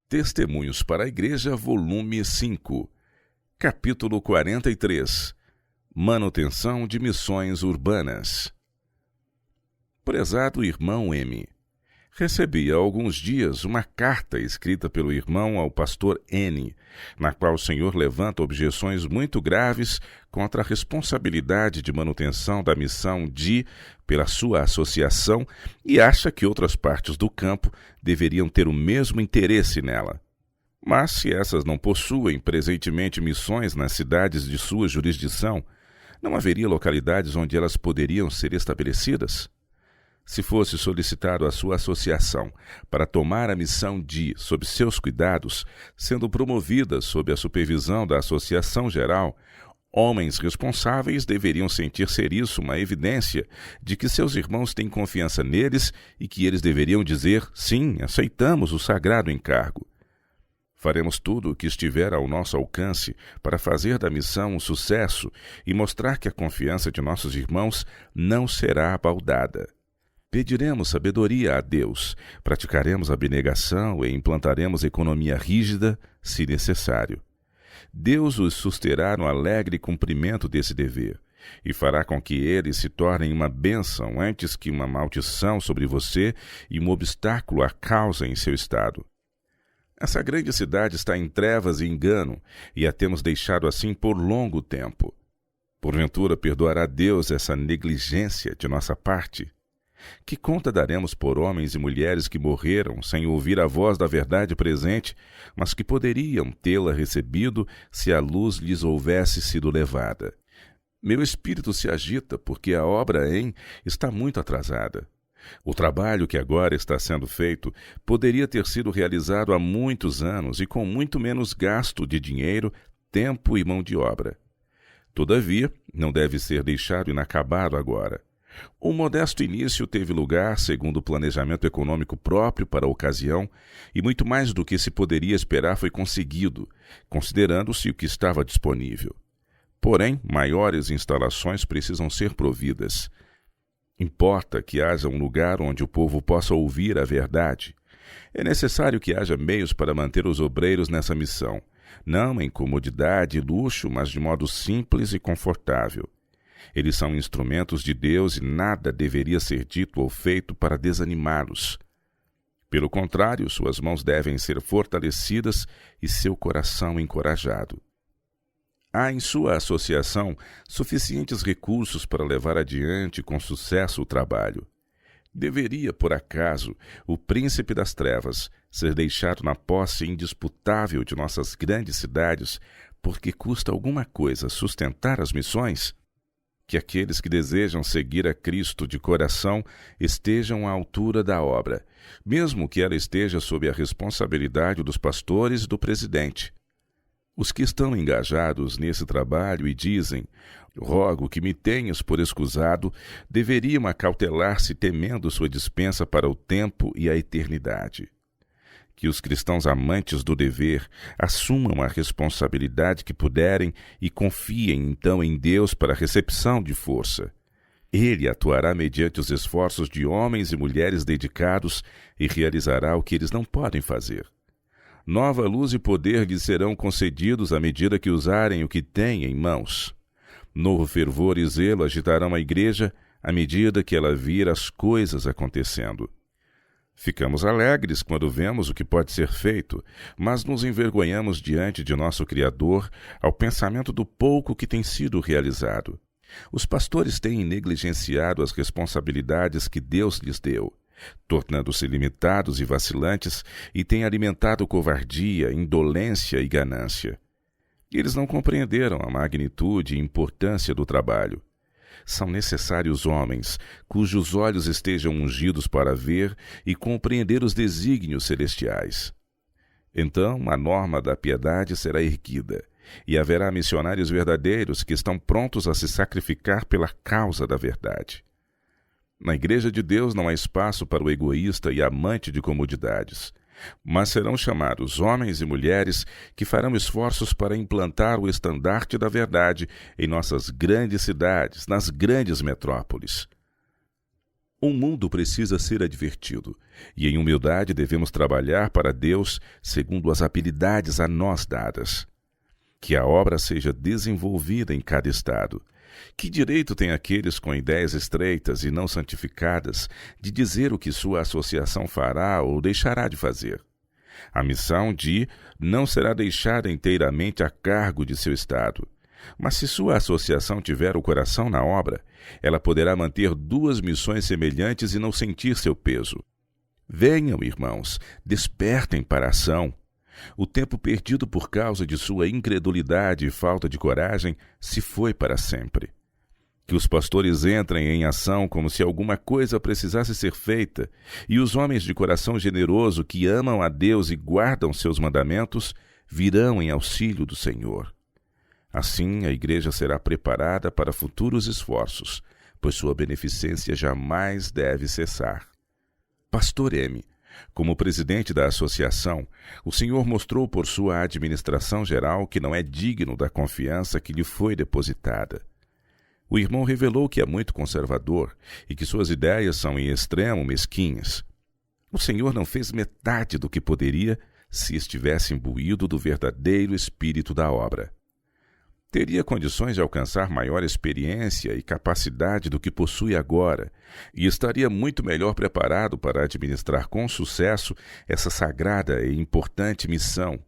Testemunhos para a Igreja, volume 5, capítulo 43, Manutenção de Missões Urbanas. Prezado irmão M., recebi há alguns dias uma carta escrita pelo irmão ao pastor N., na qual o senhor levanta objeções muito graves contra a responsabilidade de manutenção da missão pela sua associação, e acha que outras partes do campo deveriam ter o mesmo interesse nela. Mas se essas não possuem presentemente missões nas cidades de sua jurisdição, não haveria localidades onde elas poderiam ser estabelecidas? Se fosse solicitado a sua associação para tomar a missão sob seus cuidados, sendo promovida sob a supervisão da Associação Geral, homens responsáveis deveriam sentir ser isso uma evidência de que seus irmãos têm confiança neles e que eles deveriam dizer: sim, aceitamos o sagrado encargo. Faremos tudo o que estiver ao nosso alcance para fazer da missão um sucesso e mostrar que a confiança de nossos irmãos não será abaldada. Pediremos sabedoria a Deus, praticaremos abnegação e implantaremos economia rígida, se necessário. Deus os susterá no alegre cumprimento desse dever, e fará com que eles se tornem uma bênção antes que uma maldição sobre você e um obstáculo à causa em seu estado. Essa grande cidade está em trevas e engano, e a temos deixado assim por longo tempo. Porventura perdoará Deus essa negligência de nossa parte? Que conta daremos por homens e mulheres que morreram sem ouvir a voz da verdade presente, mas que poderiam tê-la recebido se a luz lhes houvesse sido levada? Meu espírito se agita porque a obra está muito atrasada. O trabalho que agora está sendo feito poderia ter sido realizado há muitos anos e com muito menos gasto de dinheiro, tempo e mão de obra. Todavia, não deve ser deixado inacabado agora. Um modesto início teve lugar segundo o planejamento econômico próprio para a ocasião, e muito mais do que se poderia esperar foi conseguido, considerando-se o que estava disponível. Porém, maiores instalações precisam ser providas. Importa que haja um lugar onde o povo possa ouvir a verdade. É necessário que haja meios para manter os obreiros nessa missão, não em comodidade e luxo, mas de modo simples e confortável. Eles são instrumentos de Deus e nada deveria ser dito ou feito para desanimá-los. Pelo contrário, suas mãos devem ser fortalecidas e seu coração encorajado. Há em sua associação suficientes recursos para levar adiante com sucesso o trabalho. Deveria, por acaso, o príncipe das trevas ser deixado na posse indisputável de nossas grandes cidades porque custa alguma coisa sustentar as missões? Que aqueles que desejam seguir a Cristo de coração estejam à altura da obra, mesmo que ela esteja sob a responsabilidade dos pastores e do presidente. Os que estão engajados nesse trabalho e dizem: rogo que me tenhas por escusado, deveriam acautelar-se temendo sua dispensa para o tempo e a eternidade. Que os cristãos amantes do dever assumam a responsabilidade que puderem e confiem então em Deus para a recepção de força. Ele atuará mediante os esforços de homens e mulheres dedicados e realizará o que eles não podem fazer. Nova luz e poder lhes serão concedidos à medida que usarem o que têm em mãos. Novo fervor e zelo agitarão a igreja à medida que ela vir as coisas acontecendo. Ficamos alegres quando vemos o que pode ser feito, mas nos envergonhamos diante de nosso Criador ao pensamento do pouco que tem sido realizado. Os pastores têm negligenciado as responsabilidades que Deus lhes deu, tornando-se limitados e vacilantes, e têm alimentado covardia, indolência e ganância. Eles não compreenderam a magnitude e importância do trabalho. São necessários homens cujos olhos estejam ungidos para ver e compreender os desígnios celestiais. Então a norma da piedade será erguida, e haverá missionários verdadeiros que estão prontos a se sacrificar pela causa da verdade. Na Igreja de Deus não há espaço para o egoísta e amante de comodidades, mas serão chamados homens e mulheres que farão esforços para implantar o estandarte da verdade em nossas grandes cidades, nas grandes metrópoles. O mundo precisa ser advertido, e em humildade devemos trabalhar para Deus segundo as habilidades a nós dadas. Que a obra seja desenvolvida em cada estado. Que direito têm aqueles com ideias estreitas e não santificadas de dizer o que sua associação fará ou deixará de fazer? A missão não será deixada inteiramente a cargo de seu estado. Mas se sua associação tiver o coração na obra, ela poderá manter duas missões semelhantes e não sentir seu peso. Venham, irmãos, despertem para a ação. O tempo perdido por causa de sua incredulidade e falta de coragem se foi para sempre. Que os pastores entrem em ação como se alguma coisa precisasse ser feita, e os homens de coração generoso que amam a Deus e guardam seus mandamentos virão em auxílio do Senhor. Assim, a igreja será preparada para futuros esforços, pois sua beneficência jamais deve cessar. Pastor M., como presidente da associação, o senhor mostrou por sua administração geral que não é digno da confiança que lhe foi depositada. O irmão revelou que é muito conservador e que suas ideias são em extremo mesquinhas. O senhor não fez metade do que poderia se estivesse imbuído do verdadeiro espírito da obra. Teria condições de alcançar maior experiência e capacidade do que possui agora, e estaria muito melhor preparado para administrar com sucesso essa sagrada e importante missão,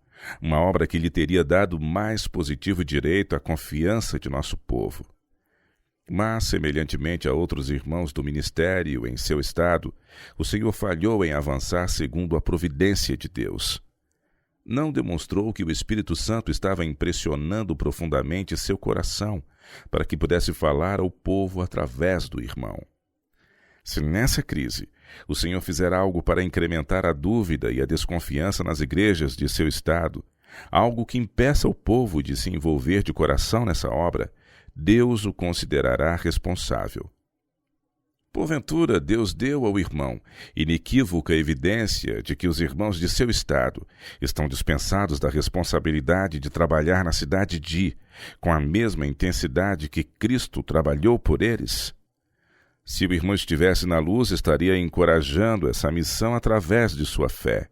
uma obra que lhe teria dado mais positivo direito à confiança de nosso povo. Mas, semelhantemente a outros irmãos do ministério em seu estado, o Senhor falhou em avançar segundo a providência de Deus. Não demonstrou que o Espírito Santo estava impressionando profundamente seu coração para que pudesse falar ao povo através do irmão. Se nessa crise o Senhor fizer algo para incrementar a dúvida e a desconfiança nas igrejas de seu estado, algo que impeça o povo de se envolver de coração nessa obra, Deus o considerará responsável. Porventura, Deus deu ao irmão inequívoca evidência de que os irmãos de seu estado estão dispensados da responsabilidade de trabalhar na cidade com a mesma intensidade que Cristo trabalhou por eles? Se o irmão estivesse na luz, estaria encorajando essa missão através de sua fé.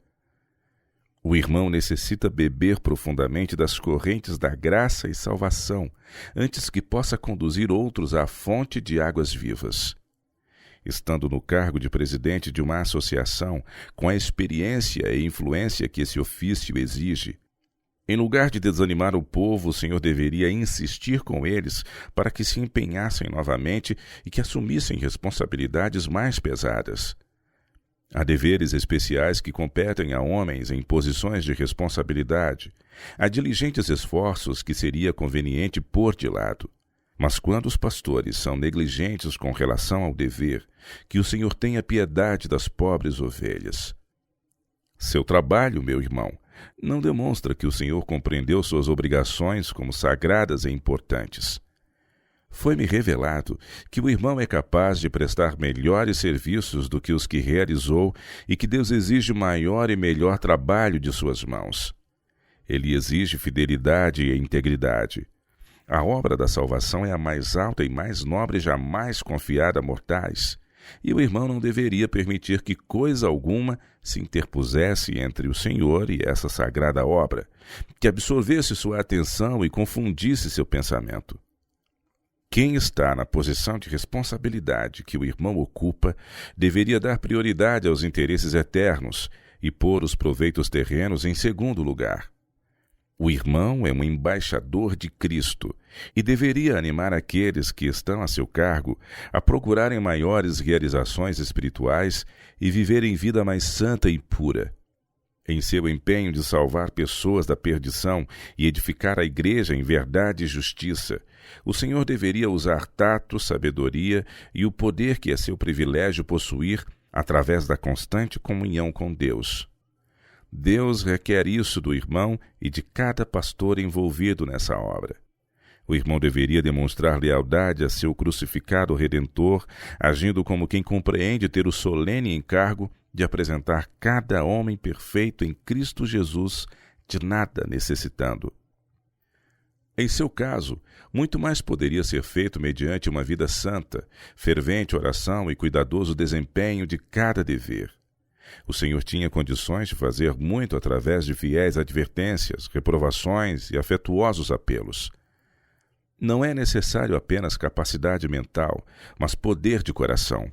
O irmão necessita beber profundamente das correntes da graça e salvação, antes que possa conduzir outros à fonte de águas vivas. Estando no cargo de presidente de uma associação, com a experiência e influência que esse ofício exige, em lugar de desanimar o povo, o Senhor deveria insistir com eles para que se empenhassem novamente e que assumissem responsabilidades mais pesadas. Há deveres especiais que competem a homens em posições de responsabilidade. Há diligentes esforços que seria conveniente pôr de lado. Mas quando os pastores são negligentes com relação ao dever, que o Senhor tenha piedade das pobres ovelhas. Seu trabalho, meu irmão, não demonstra que o Senhor compreendeu suas obrigações como sagradas e importantes. Foi-me revelado que o irmão é capaz de prestar melhores serviços do que os que realizou e que Deus exige maior e melhor trabalho de suas mãos. Ele exige fidelidade e integridade. A obra da salvação é a mais alta e mais nobre jamais confiada a mortais, e o irmão não deveria permitir que coisa alguma se interpusesse entre o Senhor e essa sagrada obra, que absorvesse sua atenção e confundisse seu pensamento. Quem está na posição de responsabilidade que o irmão ocupa deveria dar prioridade aos interesses eternos e pôr os proveitos terrenos em segundo lugar. O irmão é um embaixador de Cristo e deveria animar aqueles que estão a seu cargo a procurarem maiores realizações espirituais e viverem vida mais santa e pura. Em seu empenho de salvar pessoas da perdição e edificar a igreja em verdade e justiça, o Senhor deveria usar tato, sabedoria e o poder que é seu privilégio possuir através da constante comunhão com Deus. Deus requer isso do irmão e de cada pastor envolvido nessa obra. O irmão deveria demonstrar lealdade a seu crucificado Redentor, agindo como quem compreende ter o solene encargo de apresentar cada homem perfeito em Cristo Jesus, de nada necessitando. Em seu caso, muito mais poderia ser feito mediante uma vida santa, fervente oração e cuidadoso desempenho de cada dever. O Senhor tinha condições de fazer muito através de fiéis advertências, reprovações e afetuosos apelos. Não é necessário apenas capacidade mental, mas poder de coração.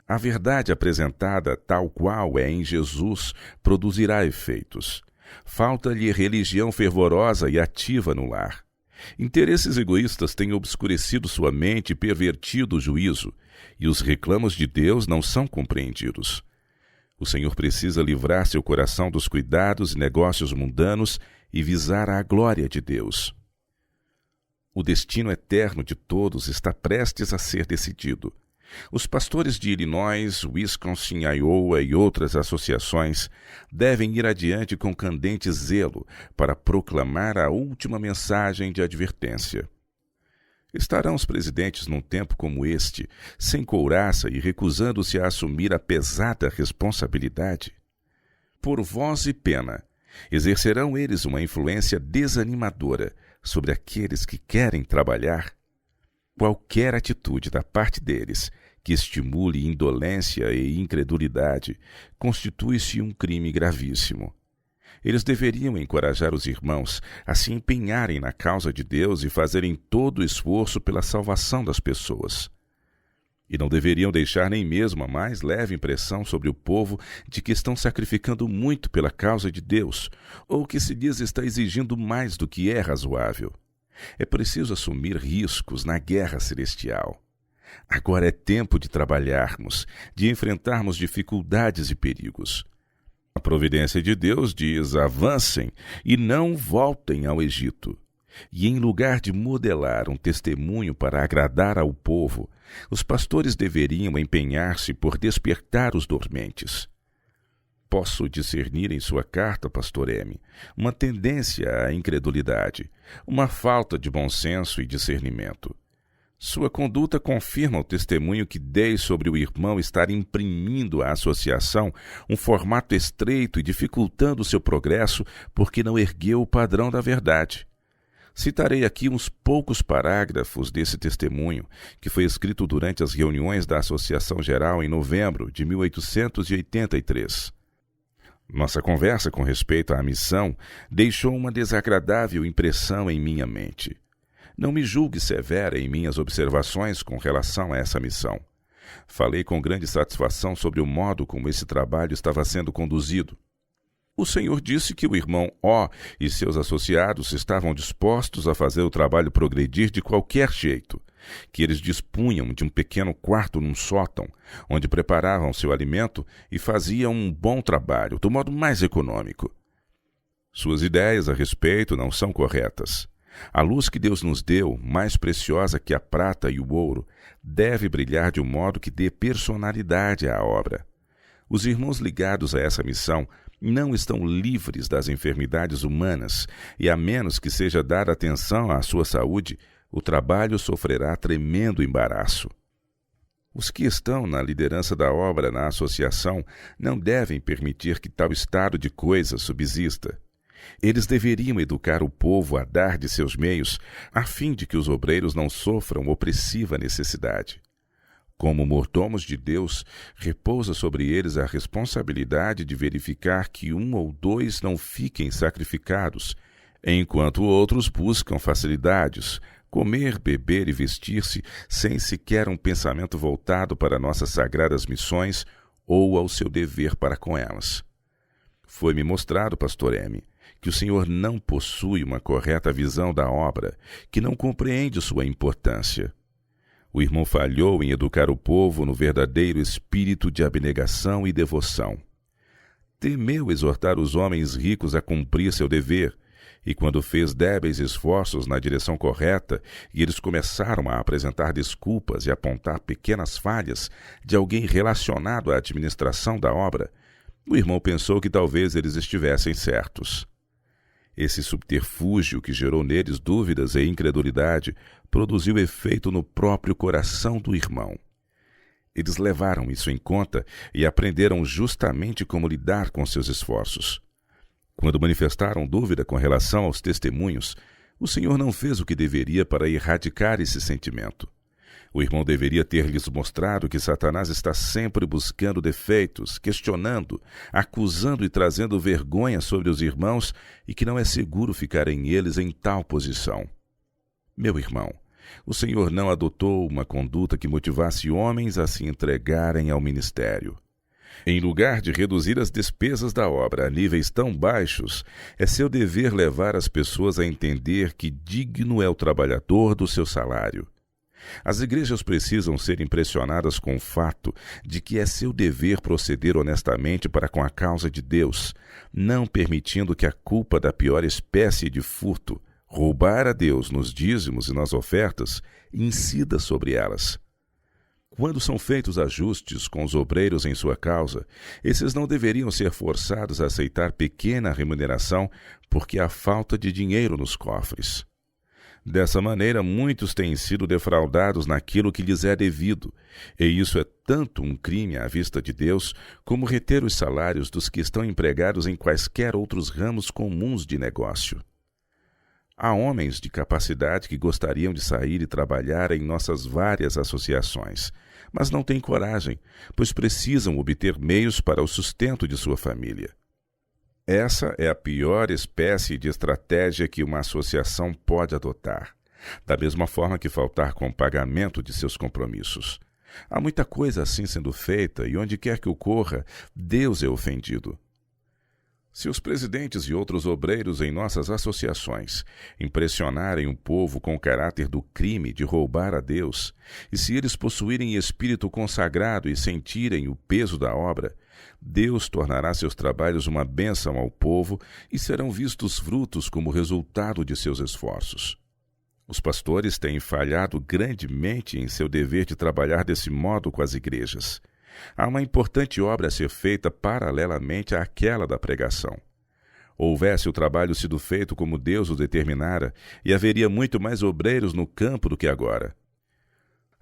A verdade apresentada tal qual é em Jesus produzirá efeitos. Falta-lhe religião fervorosa e ativa no lar. Interesses egoístas têm obscurecido sua mente e pervertido o juízo, e os reclamos de Deus não são compreendidos. O Senhor precisa livrar seu coração dos cuidados e negócios mundanos e visar a glória de Deus. O destino eterno de todos está prestes a ser decidido. Os pastores de Illinois, Wisconsin, Iowa e outras associações devem ir adiante com candente zelo para proclamar a última mensagem de advertência. Estarão os presidentes num tempo como este, sem couraça e recusando-se a assumir a pesada responsabilidade? Por voz e pena, exercerão eles uma influência desanimadora sobre aqueles que querem trabalhar? Qualquer atitude da parte deles que estimule indolência e incredulidade constitui-se um crime gravíssimo. Eles deveriam encorajar os irmãos a se empenharem na causa de Deus e fazerem todo o esforço pela salvação das pessoas. E não deveriam deixar nem mesmo a mais leve impressão sobre o povo de que estão sacrificando muito pela causa de Deus, ou que se lhes está exigindo mais do que é razoável. É preciso assumir riscos na guerra celestial. Agora é tempo de trabalharmos, de enfrentarmos dificuldades e perigos. A providência de Deus diz: avancem e não voltem ao Egito. E em lugar de modelar um testemunho para agradar ao povo, os pastores deveriam empenhar-se por despertar os dormentes. Posso discernir em sua carta, pastor M., uma tendência à incredulidade, uma falta de bom senso e discernimento. Sua conduta confirma o testemunho que dei sobre o irmão estar imprimindo à associação um formato estreito e dificultando seu progresso porque não ergueu o padrão da verdade. Citarei aqui uns poucos parágrafos desse testemunho, que foi escrito durante as reuniões da Associação Geral em novembro de 1883. Nossa conversa com respeito à missão deixou uma desagradável impressão em minha mente. Não me julgue severa em minhas observações com relação a essa missão. Falei com grande satisfação sobre o modo como esse trabalho estava sendo conduzido. O Senhor disse que o irmão O e seus associados estavam dispostos a fazer o trabalho progredir de qualquer jeito, que eles dispunham de um pequeno quarto num sótão, onde preparavam seu alimento e faziam um bom trabalho, do modo mais econômico. Suas ideias a respeito não são corretas. A luz que Deus nos deu, mais preciosa que a prata e o ouro, deve brilhar de um modo que dê personalidade à obra. Os irmãos ligados a essa missão não estão livres das enfermidades humanas e, a menos que seja dada atenção à sua saúde, o trabalho sofrerá tremendo embaraço. Os que estão na liderança da obra na associação não devem permitir que tal estado de coisas subsista. Eles deveriam educar o povo a dar de seus meios, a fim de que os obreiros não sofram opressiva necessidade. Como mordomos de Deus, repousa sobre eles a responsabilidade de verificar que um ou dois não fiquem sacrificados, enquanto outros buscam facilidades, comer, beber e vestir-se sem sequer um pensamento voltado para nossas sagradas missões ou ao seu dever para com elas. Foi-me mostrado, pastor M., que o Senhor não possui uma correta visão da obra, que não compreende sua importância. O irmão falhou em educar o povo no verdadeiro espírito de abnegação e devoção. Temeu exortar os homens ricos a cumprir seu dever, e quando fez débeis esforços na direção correta e eles começaram a apresentar desculpas e apontar pequenas falhas de alguém relacionado à administração da obra, o irmão pensou que talvez eles estivessem certos. Esse subterfúgio que gerou neles dúvidas e incredulidade produziu efeito no próprio coração do irmão. Eles levaram isso em conta e aprenderam justamente como lidar com seus esforços. Quando manifestaram dúvida com relação aos testemunhos, O Senhor não fez o que deveria para erradicar esse sentimento. O irmão deveria ter lhes mostrado que Satanás está sempre buscando defeitos, questionando, acusando e trazendo vergonha sobre os irmãos e que não é seguro ficarem eles em tal posição. Meu irmão, o Senhor não adotou uma conduta que motivasse homens a se entregarem ao ministério. Em lugar de reduzir as despesas da obra a níveis tão baixos, é seu dever levar as pessoas a entender que digno é o trabalhador do seu salário. As igrejas precisam ser impressionadas com o fato de que é seu dever proceder honestamente para com a causa de Deus, não permitindo que a culpa da pior espécie de furto, roubar a Deus nos dízimos e nas ofertas, incida sobre elas. Quando são feitos ajustes com os obreiros em sua causa, esses não deveriam ser forçados a aceitar pequena remuneração porque há falta de dinheiro nos cofres. Dessa maneira, muitos têm sido defraudados naquilo que lhes é devido, e isso é tanto um crime à vista de Deus como reter os salários dos que estão empregados em quaisquer outros ramos comuns de negócio. Há homens de capacidade que gostariam de sair e trabalhar em nossas várias associações, mas não têm coragem, pois precisam obter meios para o sustento de sua família. Essa é a pior espécie de estratégia que uma associação pode adotar, da mesma forma que faltar com o pagamento de seus compromissos. Há muita coisa assim sendo feita e onde quer que ocorra, Deus é ofendido. Se os presidentes e outros obreiros em nossas associações impressionarem o povo com o caráter do crime de roubar a Deus, e se eles possuírem espírito consagrado e sentirem o peso da obra, Deus tornará seus trabalhos uma bênção ao povo e serão vistos frutos como resultado de seus esforços. Os pastores têm falhado grandemente em seu dever de trabalhar desse modo com as igrejas. Há uma importante obra a ser feita paralelamente àquela da pregação. Houvesse o trabalho sido feito como Deus o determinara, e haveria muito mais obreiros no campo do que agora.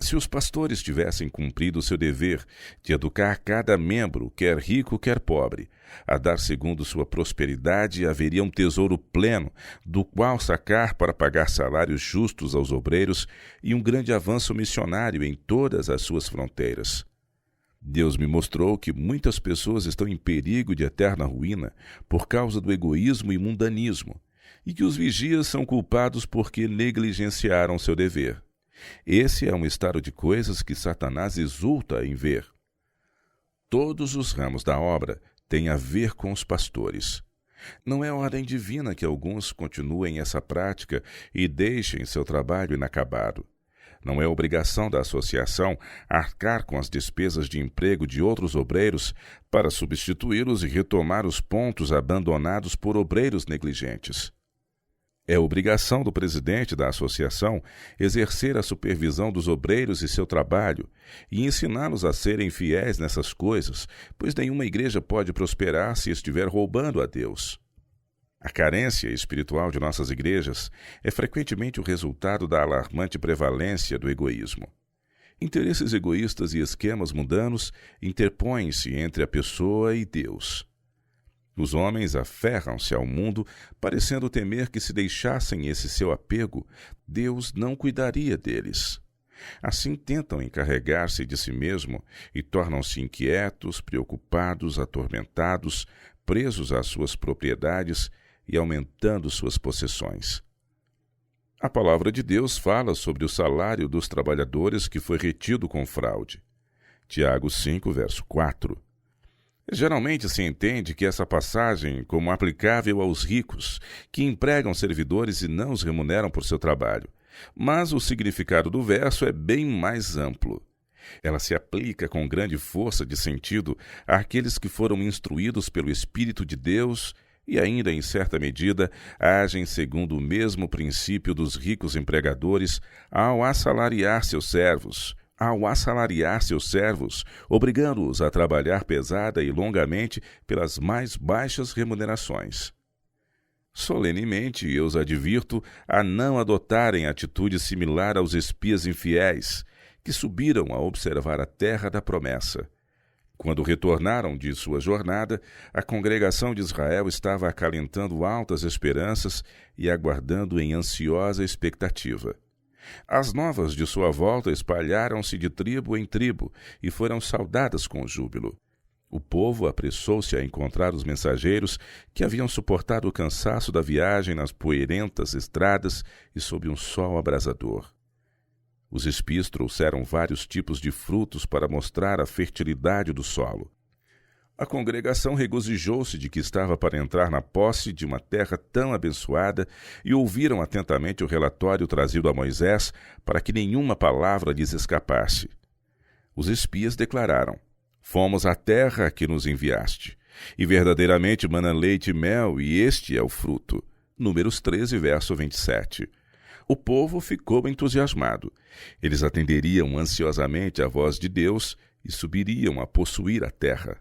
Se os pastores tivessem cumprido o seu dever de educar cada membro, quer rico, quer pobre, a dar segundo sua prosperidade, haveria um tesouro pleno, do qual sacar para pagar salários justos aos obreiros e um grande avanço missionário em todas as suas fronteiras. Deus me mostrou que muitas pessoas estão em perigo de eterna ruína por causa do egoísmo e mundanismo, e que os vigias são culpados porque negligenciaram seu dever. Esse é um estado de coisas que Satanás exulta em ver. Todos os ramos da obra têm a ver com os pastores. Não é ordem divina que alguns continuem essa prática e deixem seu trabalho inacabado. Não é obrigação da associação arcar com as despesas de emprego de outros obreiros para substituí-los e retomar os pontos abandonados por obreiros negligentes. É obrigação do presidente da associação exercer a supervisão dos obreiros e seu trabalho e ensiná-los a serem fiéis nessas coisas, pois nenhuma igreja pode prosperar se estiver roubando a Deus. A carência espiritual de nossas igrejas é frequentemente o resultado da alarmante prevalência do egoísmo. Interesses egoístas e esquemas mundanos interpõem-se entre a pessoa e Deus. Os homens aferram-se ao mundo, parecendo temer que se deixassem esse seu apego, Deus não cuidaria deles. Assim tentam encarregar-se de si mesmo e tornam-se inquietos, preocupados, atormentados, presos às suas propriedades e aumentando suas possessões. A palavra de Deus fala sobre o salário dos trabalhadores que foi retido com fraude. Tiago 5, verso 4. Geralmente se entende que essa passagem como aplicável aos ricos, que empregam servidores e não os remuneram por seu trabalho. Mas o significado do verso é bem mais amplo. Ela se aplica com grande força de sentido àqueles que foram instruídos pelo Espírito de Deus e ainda, em certa medida, agem segundo o mesmo princípio dos ricos empregadores ao assalariar seus servos, obrigando-os a trabalhar pesada e longamente pelas mais baixas remunerações. Solenemente eu os advirto a não adotarem atitude similar aos espias infiéis, que subiram a observar a terra da promessa. Quando retornaram de sua jornada, a congregação de Israel estava acalentando altas esperanças e aguardando em ansiosa expectativa. As novas de sua volta espalharam-se de tribo em tribo e foram saudadas com júbilo. O povo apressou-se a encontrar os mensageiros que haviam suportado o cansaço da viagem nas poeirentas estradas e sob um sol abrasador. Os espias trouxeram vários tipos de frutos para mostrar a fertilidade do solo. A congregação regozijou-se de que estava para entrar na posse de uma terra tão abençoada e ouviram atentamente o relatório trazido a Moisés para que nenhuma palavra lhes escapasse. Os espias declararam: Fomos à terra a que nos enviaste, e verdadeiramente mana leite e mel, e este é o fruto. Números 13, verso 27. O povo ficou entusiasmado. Eles atenderiam ansiosamente à voz de Deus e subiriam a possuir a terra.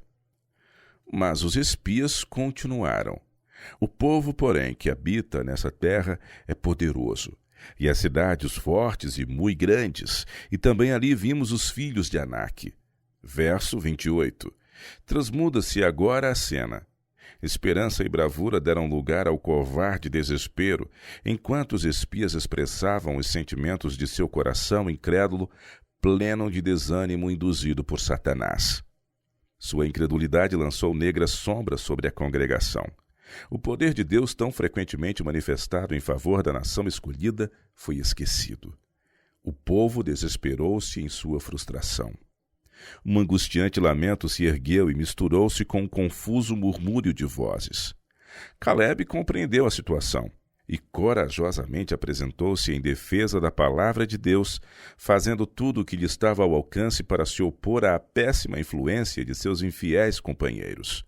Mas os espias continuaram. O povo, porém, que habita nessa terra é poderoso, e as cidades fortes e muito grandes, e também ali vimos os filhos de Anak. Verso 28. Transmuda-se agora a cena. Esperança e bravura deram lugar ao covarde desespero, enquanto os espias expressavam os sentimentos de seu coração incrédulo, pleno de desânimo induzido por Satanás. Sua incredulidade lançou negra sombra sobre a congregação. O poder de Deus, tão frequentemente manifestado em favor da nação escolhida, foi esquecido. O povo desesperou-se em sua frustração. Um angustiante lamento se ergueu e misturou-se com um confuso murmúrio de vozes. Caleb compreendeu a situação e corajosamente apresentou-se em defesa da palavra de Deus, fazendo tudo o que lhe estava ao alcance para se opor à péssima influência de seus infiéis companheiros.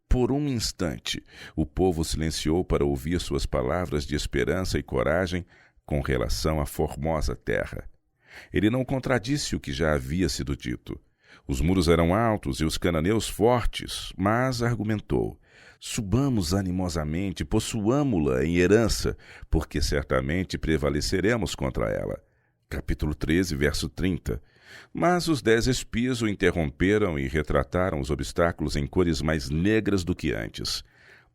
Por um instante, o povo silenciou para ouvir suas palavras de esperança e coragem com relação à formosa terra. Ele não contradisse o que já havia sido dito. Os muros eram altos e os cananeus fortes, mas argumentou: subamos animosamente, possuamo-la em herança, porque certamente prevaleceremos contra ela. Capítulo 13, verso 30. Mas os 10 espias o interromperam e retrataram os obstáculos em cores mais negras do que antes.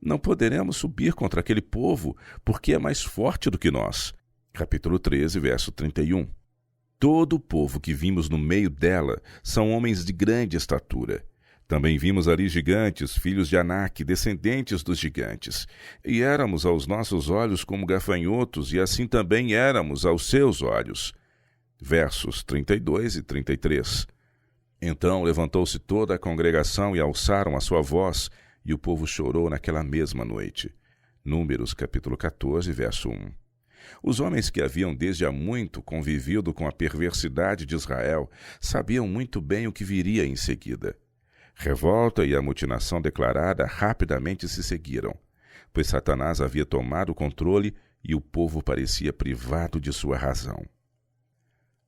Não poderemos subir contra aquele povo, porque é mais forte do que nós. Capítulo 13, verso 31. Todo o povo que vimos no meio dela são homens de grande estatura. Também vimos ali gigantes, filhos de Anak, descendentes dos gigantes. E éramos aos nossos olhos como gafanhotos, e assim também éramos aos seus olhos. Versos 32 e 33. Então levantou-se toda a congregação e alçaram a sua voz, e o povo chorou naquela mesma noite. Números, capítulo 14, verso 1. Os homens que haviam desde há muito convivido com a perversidade de Israel sabiam muito bem o que viria em seguida. Revolta e amotinação declarada rapidamente se seguiram, pois Satanás havia tomado o controle e o povo parecia privado de sua razão.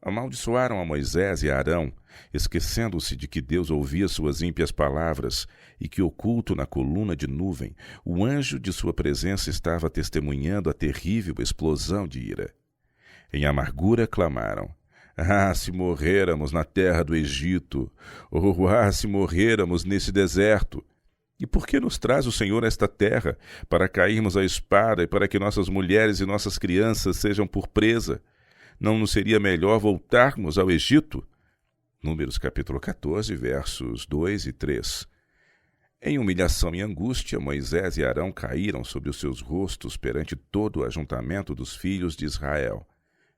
Amaldiçoaram a Moisés e a Arão, esquecendo-se de que Deus ouvia suas ímpias palavras e que, oculto na coluna de nuvem, o anjo de sua presença estava testemunhando a terrível explosão de ira. Em amargura clamaram: Ah, se morrêramos na terra do Egito! Se morrêramos nesse deserto! E por que nos traz o Senhor a esta terra, para cairmos à espada e para que nossas mulheres e nossas crianças sejam por presa? Não nos seria melhor voltarmos ao Egito? Números capítulo 14, versos 2 e 3. Em humilhação e angústia, Moisés e Arão caíram sobre os seus rostos perante todo o ajuntamento dos filhos de Israel.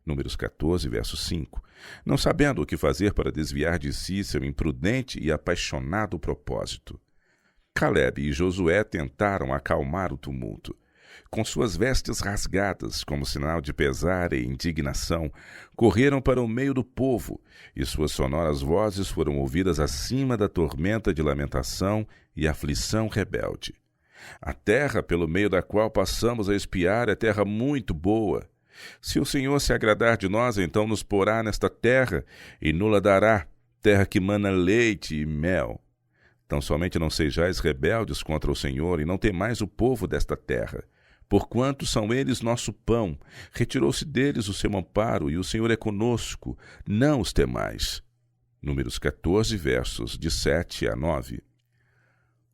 Números 14, verso 5. Não sabendo o que fazer para desviar de si seu imprudente e apaixonado propósito. Caleb e Josué tentaram acalmar o tumulto. Com suas vestes rasgadas, como sinal de pesar e indignação, correram para o meio do povo, e suas sonoras vozes foram ouvidas acima da tormenta de lamentação e aflição rebelde. A terra pelo meio da qual passamos a espiar é terra muito boa. Se o Senhor se agradar de nós, então nos porá nesta terra e nos dará, terra que mana leite e mel. Tão somente não sejais rebeldes contra o Senhor e não temais o povo desta terra. Porquanto são eles nosso pão, retirou-se deles o seu amparo, e o Senhor é conosco, não os temais. Números 14, versos de 7 a 9.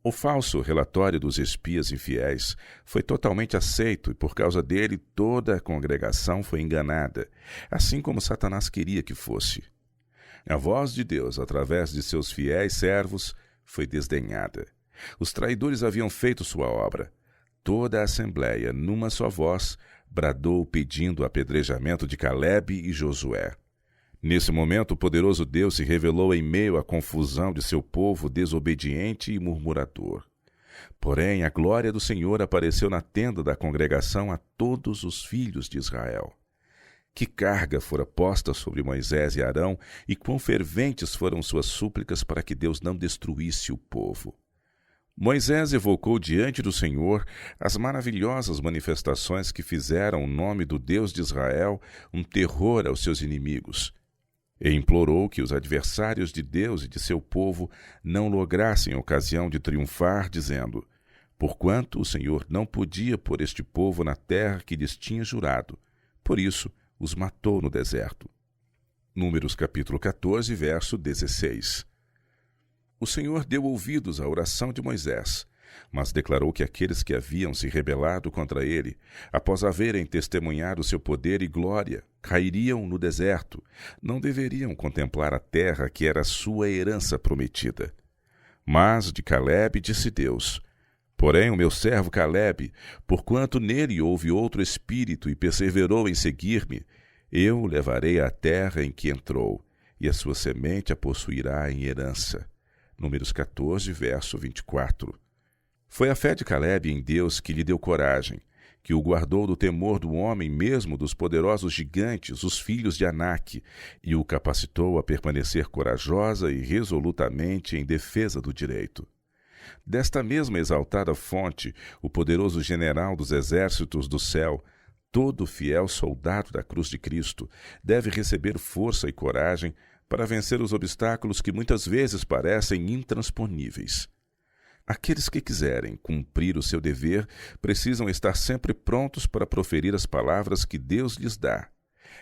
O falso relatório dos espias infiéis foi totalmente aceito e por causa dele toda a congregação foi enganada, assim como Satanás queria que fosse. A voz de Deus, através de seus fiéis servos, foi desdenhada. Os traidores haviam feito sua obra. Toda a assembleia, numa só voz, bradou pedindo o apedrejamento de Calebe e Josué. Nesse momento, o poderoso Deus se revelou em meio à confusão de seu povo desobediente e murmurador. Porém, a glória do Senhor apareceu na tenda da congregação a todos os filhos de Israel. Que carga fora posta sobre Moisés e Arão, e quão ferventes foram suas súplicas para que Deus não destruísse o povo. Moisés evocou diante do Senhor as maravilhosas manifestações que fizeram o nome do Deus de Israel um terror aos seus inimigos, e implorou que os adversários de Deus e de seu povo não lograssem ocasião de triunfar, dizendo: porquanto o Senhor não podia pôr este povo na terra que lhes tinha jurado, por isso os matou no deserto. Números capítulo 14, verso 16. O Senhor deu ouvidos à oração de Moisés, mas declarou que aqueles que haviam se rebelado contra ele, após haverem testemunhado seu poder e glória, cairiam no deserto, não deveriam contemplar a terra que era sua herança prometida. Mas de Calebe disse Deus: porém o meu servo Calebe, porquanto nele houve outro espírito e perseverou em seguir-me, eu o levarei à terra em que entrou, e a sua semente a possuirá em herança. Números 14, verso 24. Foi a fé de Calebe em Deus que lhe deu coragem, que o guardou do temor do homem, mesmo dos poderosos gigantes, os filhos de Anak, e o capacitou a permanecer corajosa e resolutamente em defesa do direito. Desta mesma exaltada fonte, o poderoso general dos exércitos do céu, todo fiel soldado da cruz de Cristo, deve receber força e coragem para vencer os obstáculos que muitas vezes parecem intransponíveis. Aqueles que quiserem cumprir o seu dever precisam estar sempre prontos para proferir as palavras que Deus lhes dá,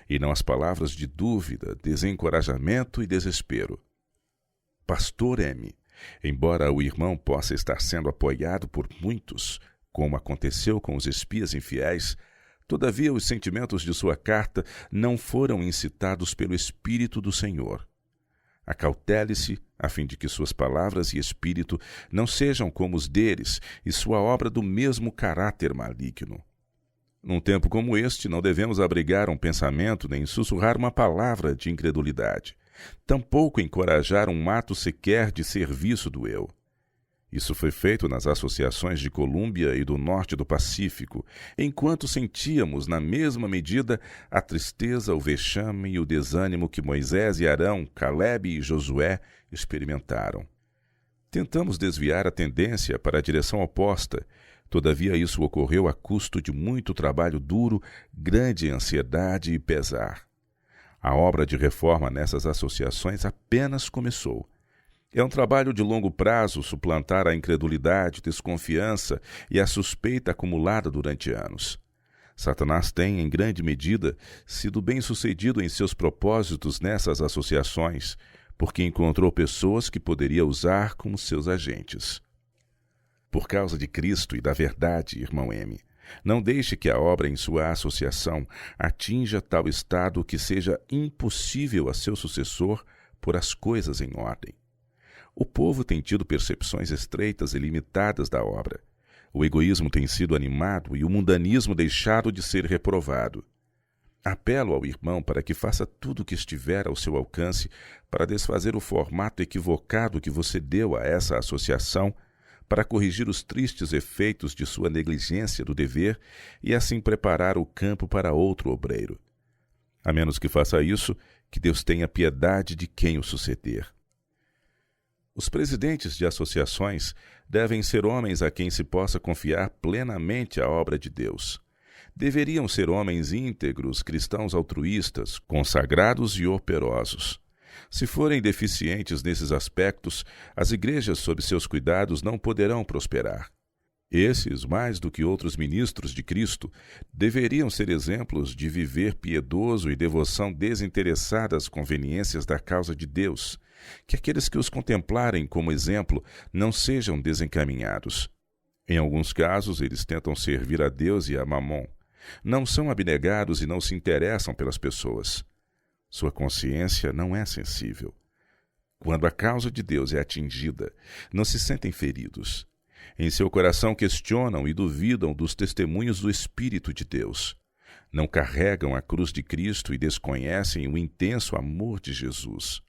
e não as palavras de dúvida, desencorajamento e desespero. Pastor M. Embora o irmão possa estar sendo apoiado por muitos, como aconteceu com os espias infiéis, todavia os sentimentos de sua carta não foram incitados pelo Espírito do Senhor. Acautele-se, a fim de que suas palavras e espírito não sejam como os deles e sua obra do mesmo caráter maligno. Num tempo como este, não devemos abrigar um pensamento nem sussurrar uma palavra de incredulidade, tampouco encorajar um ato sequer de serviço do eu. Isso foi feito nas associações de Colômbia e do norte do Pacífico, enquanto sentíamos, na mesma medida, a tristeza, o vexame e o desânimo que Moisés e Arão, Calebe e Josué experimentaram. Tentamos desviar a tendência para a direção oposta, todavia isso ocorreu a custo de muito trabalho duro, grande ansiedade e pesar. A obra de reforma nessas associações apenas começou. É um trabalho de longo prazo suplantar a incredulidade, desconfiança e a suspeita acumulada durante anos. Satanás tem, em grande medida, sido bem-sucedido em seus propósitos nessas associações, porque encontrou pessoas que poderia usar como seus agentes. Por causa de Cristo e da verdade, irmão M., não deixe que a obra em sua associação atinja tal estado que seja impossível a seu sucessor pôr as coisas em ordem. O povo tem tido percepções estreitas e limitadas da obra. O egoísmo tem sido animado e o mundanismo deixado de ser reprovado. Apelo ao irmão para que faça tudo o que estiver ao seu alcance para desfazer o formato equivocado que você deu a essa associação, para corrigir os tristes efeitos de sua negligência do dever e assim preparar o campo para outro obreiro. A menos que faça isso, que Deus tenha piedade de quem o suceder. Os presidentes de associações devem ser homens a quem se possa confiar plenamente a obra de Deus. Deveriam ser homens íntegros, cristãos altruístas, consagrados e operosos. Se forem deficientes nesses aspectos, as igrejas sob seus cuidados não poderão prosperar. Esses, mais do que outros ministros de Cristo, deveriam ser exemplos de viver piedoso e devoção desinteressada às conveniências da causa de Deus, que aqueles que os contemplarem como exemplo não sejam desencaminhados. Em alguns casos, eles tentam servir a Deus e a Mamon. Não são abnegados e não se interessam pelas pessoas. Sua consciência não é sensível. Quando a causa de Deus é atingida, não se sentem feridos. Em seu coração questionam e duvidam dos testemunhos do Espírito de Deus. Não carregam a cruz de Cristo e desconhecem o intenso amor de Jesus.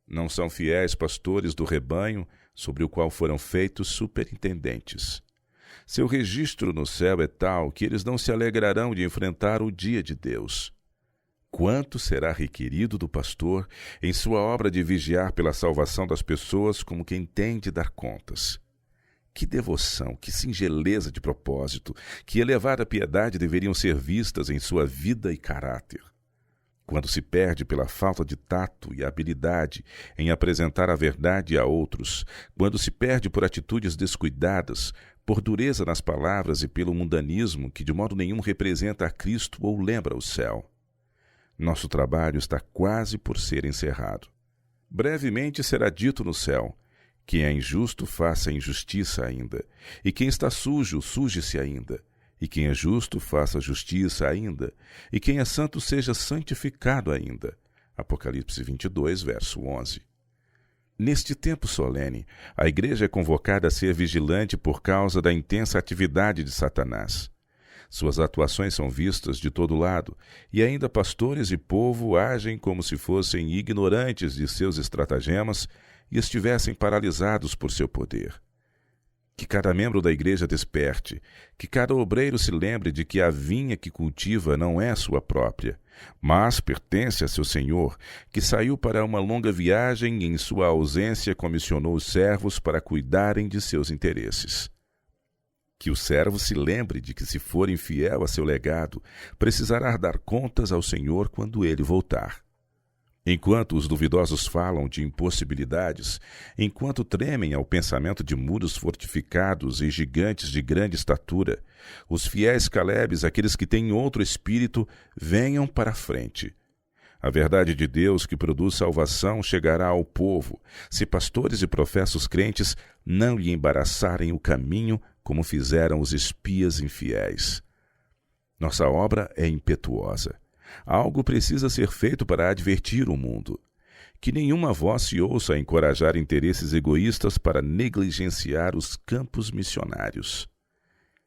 Não são fiéis pastores do rebanho sobre o qual foram feitos superintendentes. Seu registro no céu é tal que eles não se alegrarão de enfrentar o dia de Deus. Quanto será requerido do pastor em sua obra de vigiar pela salvação das pessoas como quem tem de dar contas? Que devoção, que singeleza de propósito, que elevada piedade deveriam ser vistas em sua vida e caráter. Quando se perde pela falta de tato e habilidade em apresentar a verdade a outros, quando se perde por atitudes descuidadas, por dureza nas palavras e pelo mundanismo que de modo nenhum representa a Cristo ou lembra o céu. Nosso trabalho está quase por ser encerrado. Brevemente será dito no céu: quem é injusto, faça injustiça ainda, e quem está sujo, suje-se ainda. E quem é justo, faça justiça ainda, e quem é santo, seja santificado ainda. Apocalipse 22, verso 11. Neste tempo solene, a igreja é convocada a ser vigilante por causa da intensa atividade de Satanás. Suas atuações são vistas de todo lado, e ainda pastores e povo agem como se fossem ignorantes de seus estratagemas e estivessem paralisados por seu poder. Que cada membro da igreja desperte, que cada obreiro se lembre de que a vinha que cultiva não é sua própria, mas pertence a seu Senhor, que saiu para uma longa viagem e em sua ausência comissionou os servos para cuidarem de seus interesses. Que o servo se lembre de que, se for infiel a seu legado, precisará dar contas ao Senhor quando ele voltar. Enquanto os duvidosos falam de impossibilidades, enquanto tremem ao pensamento de muros fortificados e gigantes de grande estatura, os fiéis Calebes, aqueles que têm outro espírito, venham para a frente. A verdade de Deus que produz salvação chegará ao povo, se pastores e professos crentes não lhe embaraçarem o caminho como fizeram os espias infiéis. Nossa obra é impetuosa. Algo precisa ser feito para advertir o mundo. Que nenhuma voz se ouça a encorajar interesses egoístas para negligenciar os campos missionários.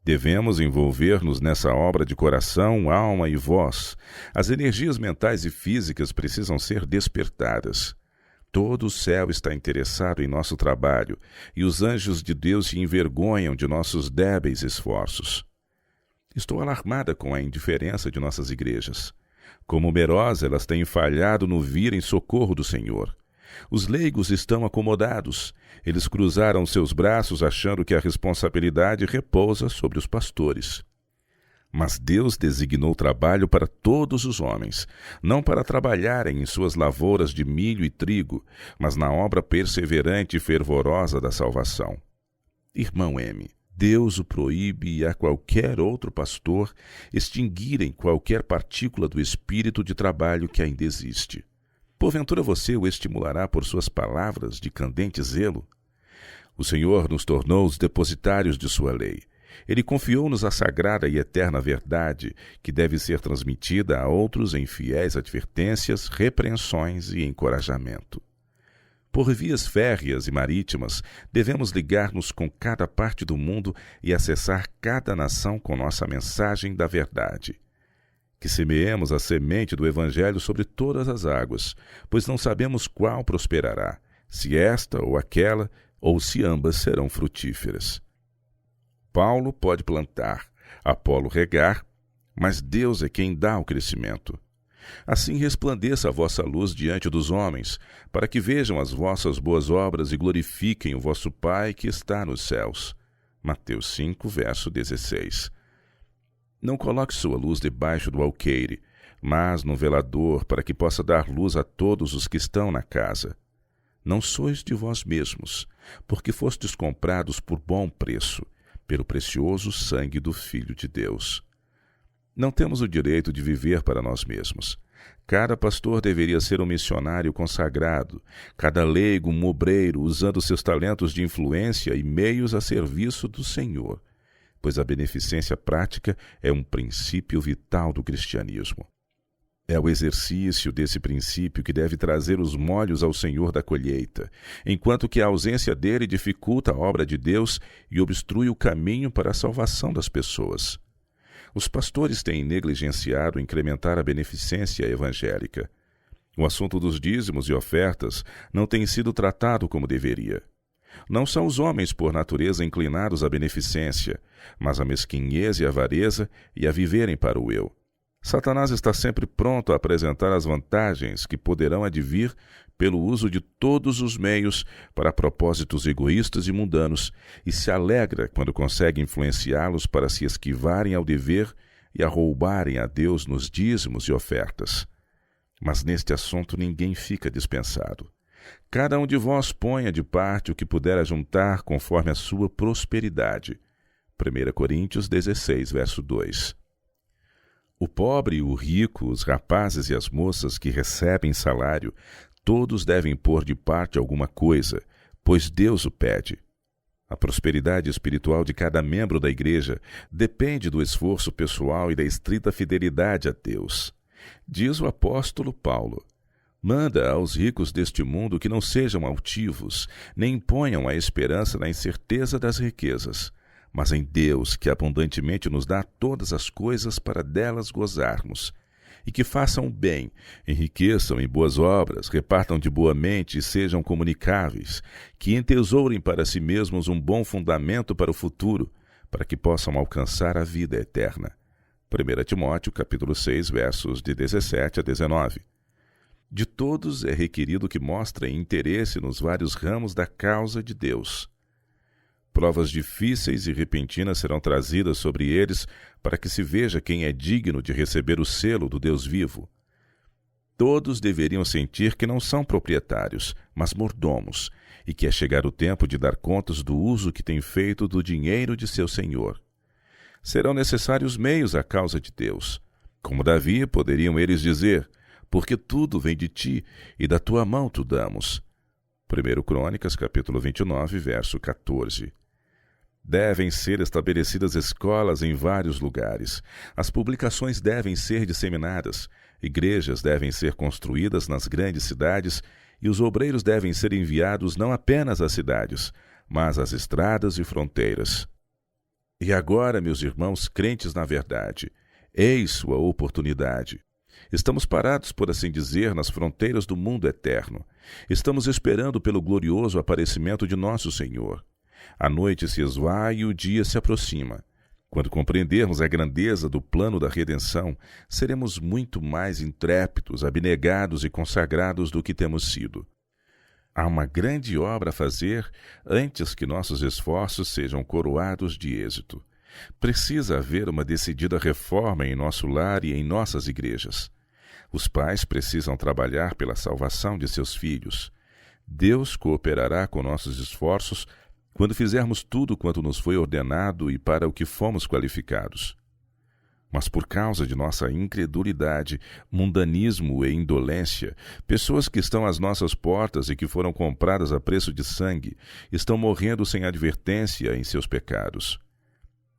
Devemos envolver-nos nessa obra de coração, alma e voz. As energias mentais e físicas precisam ser despertadas. Todo o céu está interessado em nosso trabalho, e os anjos de Deus se envergonham de nossos débeis esforços. Estou alarmada com a indiferença de nossas igrejas. Como numerosas, elas têm falhado no vir em socorro do Senhor. Os leigos estão acomodados. Eles cruzaram seus braços achando que a responsabilidade repousa sobre os pastores. Mas Deus designou trabalho para todos os homens, não para trabalharem em suas lavouras de milho e trigo, mas na obra perseverante e fervorosa da salvação. Irmão M., Deus o proíbe a qualquer outro pastor extinguirem qualquer partícula do espírito de trabalho que ainda existe. Porventura você o estimulará por suas palavras de candente zelo? O Senhor nos tornou os depositários de sua lei. Ele confiou-nos a sagrada e eterna verdade, que deve ser transmitida a outros em fiéis advertências, repreensões e encorajamento. Por vias férreas e marítimas, devemos ligar-nos com cada parte do mundo e acessar cada nação com nossa mensagem da verdade. Que semeemos a semente do Evangelho sobre todas as águas, pois não sabemos qual prosperará, se esta ou aquela, ou se ambas serão frutíferas. Paulo pode plantar, Apolo regar, mas Deus é quem dá o crescimento. Assim resplandeça a vossa luz diante dos homens, para que vejam as vossas boas obras e glorifiquem o vosso Pai que está nos céus. Mateus 5, verso 16. Não coloque sua luz debaixo do alqueire, mas no velador, para que possa dar luz a todos os que estão na casa. Não sois de vós mesmos, porque fostes comprados por bom preço. pelo precioso sangue do Filho de Deus. Não temos o direito de viver para nós mesmos. Cada pastor deveria ser um missionário consagrado, cada leigo um obreiro usando seus talentos de influência e meios a serviço do Senhor, pois a beneficência prática é um princípio vital do cristianismo. É o exercício desse princípio que deve trazer os molhos ao Senhor da colheita, enquanto que a ausência dele dificulta a obra de Deus e obstrui o caminho para a salvação das pessoas. Os pastores têm negligenciado incrementar a beneficência evangélica. O assunto dos dízimos e ofertas não tem sido tratado como deveria. Não são os homens por natureza inclinados à beneficência, mas a mesquinhez e a avareza e a viverem para o eu. Satanás está sempre pronto a apresentar as vantagens que poderão advir pelo uso de todos os meios para propósitos egoístas e mundanos e se alegra quando consegue influenciá-los para se esquivarem ao dever e a roubarem a Deus nos dízimos e ofertas. Mas neste assunto ninguém fica dispensado. Cada um de vós ponha de parte o que puder ajuntar conforme a sua prosperidade. 1 Coríntios 16, verso 2. O pobre e o rico, os rapazes e as moças que recebem salário, todos devem pôr de parte alguma coisa, pois Deus o pede. A prosperidade espiritual de cada membro da igreja depende do esforço pessoal e da estrita fidelidade a Deus. Diz o apóstolo Paulo: manda aos ricos deste mundo que não sejam altivos, nem ponham a esperança na incerteza das riquezas, mas em Deus, que abundantemente nos dá todas as coisas para delas gozarmos, e que façam o bem, enriqueçam em boas obras, repartam de boa mente e sejam comunicáveis, que entesourem para si mesmos um bom fundamento para o futuro, para que possam alcançar a vida eterna. 1 Timóteo, capítulo 6, versos de 17 a 19. De todos é requerido que mostrem interesse nos vários ramos da causa de Deus. Provas difíceis e repentinas serão trazidas sobre eles para que se veja quem é digno de receber o selo do Deus vivo. Todos deveriam sentir que não são proprietários, mas mordomos, e que é chegar o tempo de dar contas do uso que têm feito do dinheiro de seu senhor. Serão necessários meios à causa de Deus. Como Davi, poderiam eles dizer: porque tudo vem de ti, e da tua mão tu damos. 1 Crônicas, capítulo 29, verso 14. Devem ser estabelecidas escolas em vários lugares. As publicações devem ser disseminadas. Igrejas devem ser construídas nas grandes cidades e os obreiros devem ser enviados não apenas às cidades, mas às estradas e fronteiras. E agora, meus irmãos crentes na verdade, eis sua oportunidade. Estamos parados, por assim dizer, nas fronteiras do mundo eterno. Estamos esperando pelo glorioso aparecimento de nosso Senhor. A noite se esvai e o dia se aproxima. Quando compreendermos a grandeza do plano da redenção, seremos muito mais intrépidos, abnegados e consagrados do que temos sido. Há uma grande obra a fazer antes que nossos esforços sejam coroados de êxito. Precisa haver uma decidida reforma em nosso lar e em nossas igrejas. Os pais precisam trabalhar pela salvação de seus filhos. Deus cooperará com nossos esforços quando fizermos tudo quanto nos foi ordenado e para o que fomos qualificados. Mas por causa de nossa incredulidade, mundanismo e indolência, pessoas que estão às nossas portas e que foram compradas a preço de sangue, estão morrendo sem advertência em seus pecados.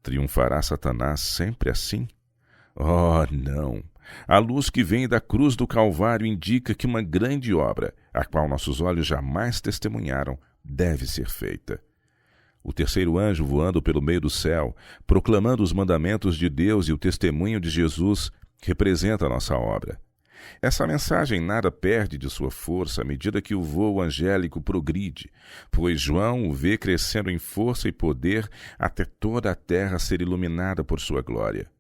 Triunfará Satanás sempre assim? Oh, não! A luz que vem da cruz do Calvário indica que uma grande obra, a qual nossos olhos jamais testemunharam, deve ser feita. O terceiro anjo voando pelo meio do céu, proclamando os mandamentos de Deus e o testemunho de Jesus, representa a nossa obra. Essa mensagem nada perde de sua força à medida que o voo angélico progride, pois João o vê crescendo em força e poder até toda a terra ser iluminada por sua glória.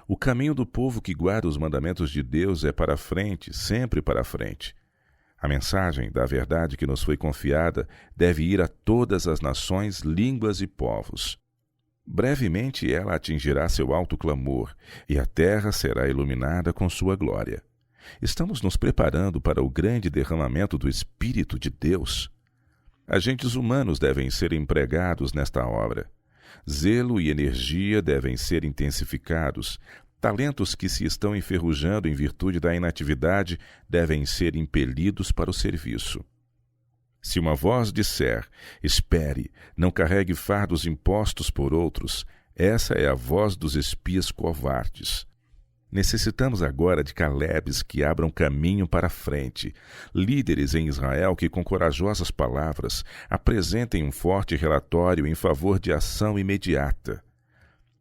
O caminho do povo que guarda os mandamentos de Deus é para frente, sempre para frente. A mensagem da verdade que nos foi confiada deve ir a todas as nações, línguas e povos. Brevemente ela atingirá seu alto clamor, e a terra será iluminada com sua glória. Estamos nos preparando para o grande derramamento do Espírito de Deus. Agentes humanos devem ser empregados nesta obra. Zelo e energia devem ser intensificados. Talentos que se estão enferrujando em virtude da inatividade devem ser impelidos para o serviço. Se uma voz disser, espere, não carregue fardos impostos por outros, essa é a voz dos espias covardes. Necessitamos agora de Calebes que abram caminho para a frente, líderes em Israel que, com corajosas palavras, apresentem um forte relatório em favor de ação imediata.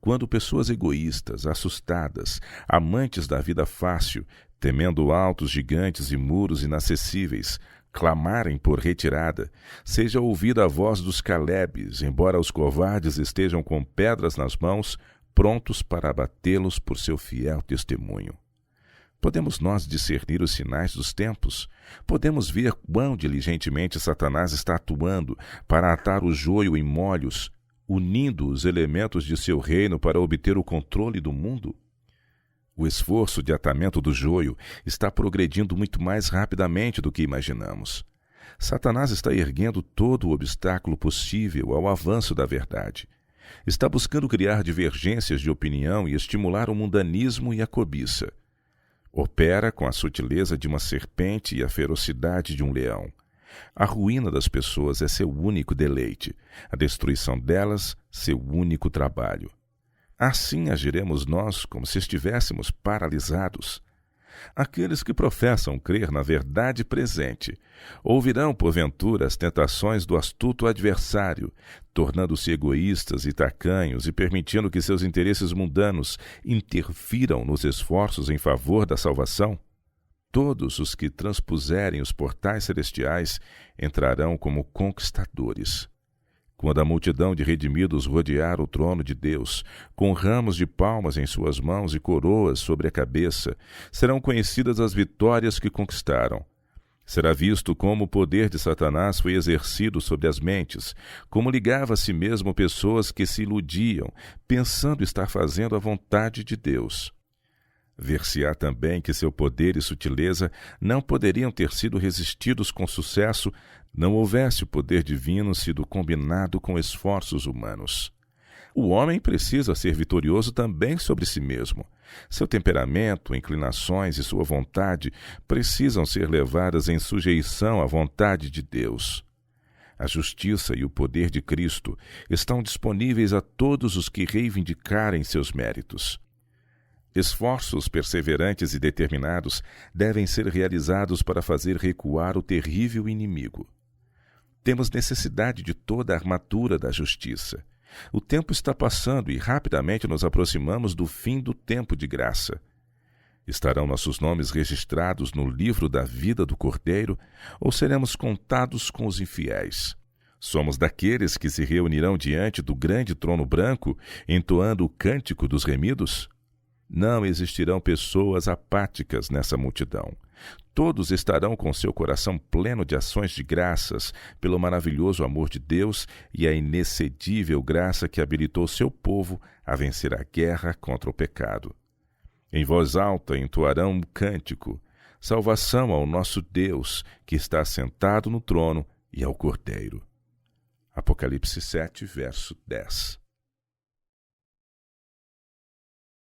Quando pessoas egoístas, assustadas, amantes da vida fácil, temendo altos gigantes e muros inacessíveis, clamarem por retirada, seja ouvida a voz dos Calebes, embora os covardes estejam com pedras nas mãos, prontos para abatê-los por seu fiel testemunho. Podemos nós discernir os sinais dos tempos? Podemos ver quão diligentemente Satanás está atuando para atar o joio em molhos, unindo os elementos de seu reino para obter o controle do mundo? O esforço de atamento do joio está progredindo muito mais rapidamente do que imaginamos. Satanás está erguendo todo o obstáculo possível ao avanço da verdade. Está buscando criar divergências de opinião e estimular o mundanismo e a cobiça. Opera com a sutileza de uma serpente e a ferocidade de um leão. A ruína das pessoas é seu único deleite, a destruição delas, seu único trabalho. Assim agiremos nós como se estivéssemos paralisados. Aqueles que professam crer na verdade presente ouvirão, porventura, as tentações do astuto adversário, tornando-se egoístas e tacanhos e permitindo que seus interesses mundanos interfiram nos esforços em favor da salvação? Todos os que transpuserem os portais celestiais entrarão como conquistadores. Quando a multidão de redimidos rodear o trono de Deus, com ramos de palmas em suas mãos e coroas sobre a cabeça, serão conhecidas as vitórias que conquistaram. Será visto como o poder de Satanás foi exercido sobre as mentes, como ligava a si mesmo pessoas que se iludiam, pensando estar fazendo a vontade de Deus. Ver-se-á também que seu poder e sutileza não poderiam ter sido resistidos com sucesso não houvesse o poder divino sido combinado com esforços humanos. O homem precisa ser vitorioso também sobre si mesmo. Seu temperamento, inclinações e sua vontade precisam ser levadas em sujeição à vontade de Deus. A justiça e o poder de Cristo estão disponíveis a todos os que reivindicarem seus méritos. Esforços perseverantes e determinados devem ser realizados para fazer recuar o terrível inimigo. Temos necessidade de toda a armadura da justiça. O tempo está passando e rapidamente nos aproximamos do fim do tempo de graça. Estarão nossos nomes registrados no livro da vida do Cordeiro ou seremos contados com os infiéis? Somos daqueles que se reunirão diante do grande trono branco, entoando o cântico dos remidos? Não existirão pessoas apáticas nessa multidão. Todos estarão com seu coração pleno de ações de graças pelo maravilhoso amor de Deus e a inexcedível graça que habilitou seu povo a vencer a guerra contra o pecado. Em voz alta entoarão um cântico, salvação ao nosso Deus, que está assentado no trono, e ao Cordeiro. Apocalipse 7, verso 10.